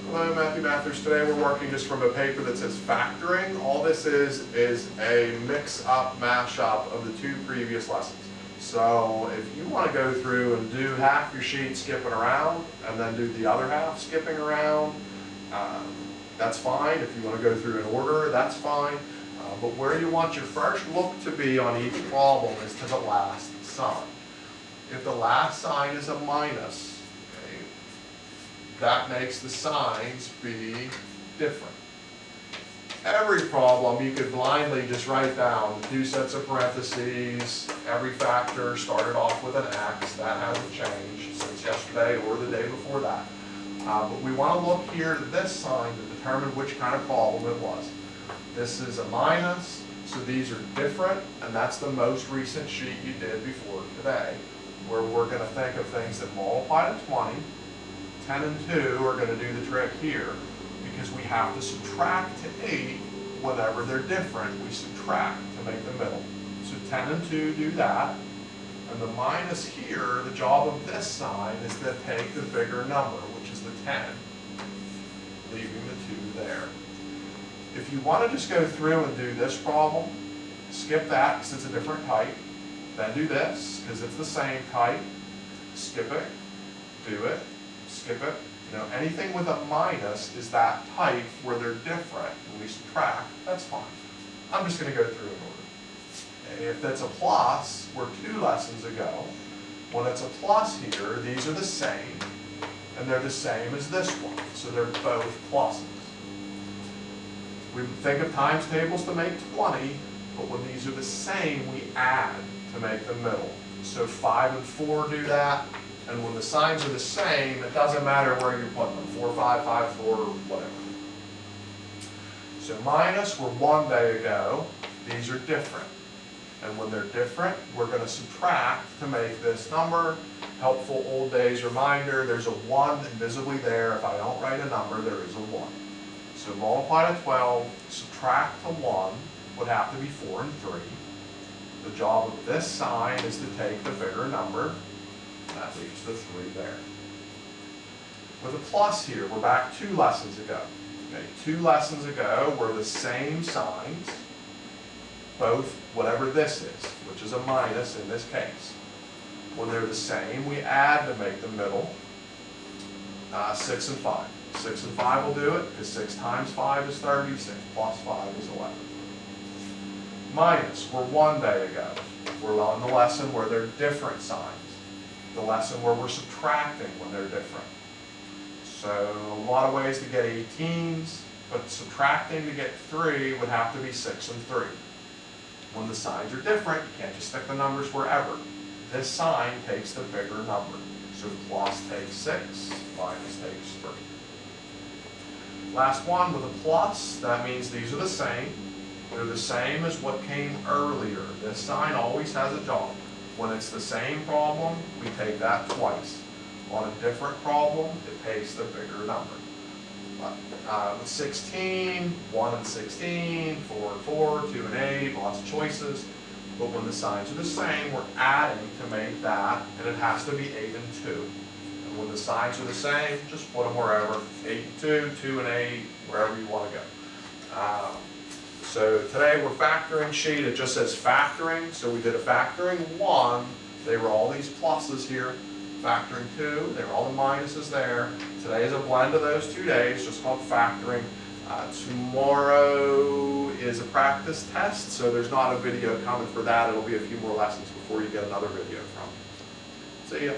Hello, Matthew Mathers. Today we're working just from a paper that says factoring. All this is a mix-up, mash-up of the two previous lessons. So if you want to go through and do half your sheet skipping around and then do the other half skipping around, that's fine. If you want to go through in order, that's fine. But where you want your first look to be on each problem is to the last sign. If the last sign is a minus, okay, that makes the signs be different. Every problem you could blindly just write down two sets of parentheses, every factor started off with an X, that hasn't changed since yesterday or the day before that. But we want to look here at this sign to determine which kind of problem it was. This is a minus, so these are different, and that's the most recent sheet you did before today, where we're going to think of things that multiply to 20. 10 and 2 are going to do the trick here, because we have to subtract to 8 whenever they're different. We subtract to make the middle. So 10 and 2 do that, and the minus here, the job of this sign is to take the bigger number, which is the 10, leaving the 2 there. If you want to just go through and do this problem, skip that because it's a different type. Then do this because it's the same type. Skip it, do it, skip it. You know, anything with a minus is that type where they're different. When we subtract, that's fine. I'm just going to go through in order. Okay, if that's a plus, we're 2 lessons ago. When it's a plus here, these are the same, and they're the same as this one. So they're both pluses. We think of times tables to make 20, but when these are the same, we add to make the middle. So 5 and 4 do that, and when the signs are the same, it doesn't matter where you're putting them, 4, 5, 5, 4, whatever. So minus were 1 day ago, these are different. And when they're different, we're going to subtract to make this number. Helpful old days reminder, there's a 1 invisibly there. If I don't write a number, there is a 1. So multiply to 12, subtract to 1 would have to be 4 and 3. The job of this sign is to take the bigger number. That leaves the 3 there. With a plus here, we're back 2 lessons ago. Okay, 2 lessons ago were the same signs, both whatever this is, which is a minus in this case. When they're the same, we add to make the middle. 6 and 5. 6 and 5 will do it, because 6 times 5 is 30, 6 plus 5 is 11. Minus, we're 1 day ago. We're on the lesson where they're different signs. The lesson where we're subtracting when they're different. So a lot of ways to get 18s, but subtracting to get 3 would have to be 6 and 3. When the signs are different, you can't just stick the numbers wherever. This sign takes the bigger number. So plus takes 6, minus takes 3. Last one with a plus, that means these are the same. They're the same as what came earlier. This sign always has a job. When it's the same problem, we take that twice. On a different problem, it takes the bigger number. With 16, 1 and 16, 4 and 4, 2 and 8, lots of choices. But when the signs are the same, we're adding to make that, and it has to be 8 and 2. When the signs are the same, just put them wherever, 8 and 2, 2 and 8, wherever you want to go. So today we're factoring sheet, it just says factoring, so we did a factoring 1, they were all these pluses here. Factoring 2, they were all the minuses there. Today is a blend of those 2 days, just called factoring. Tomorrow is a practice test, so there's not a video coming for that. It'll be a few more lessons before you get another video from it. See ya.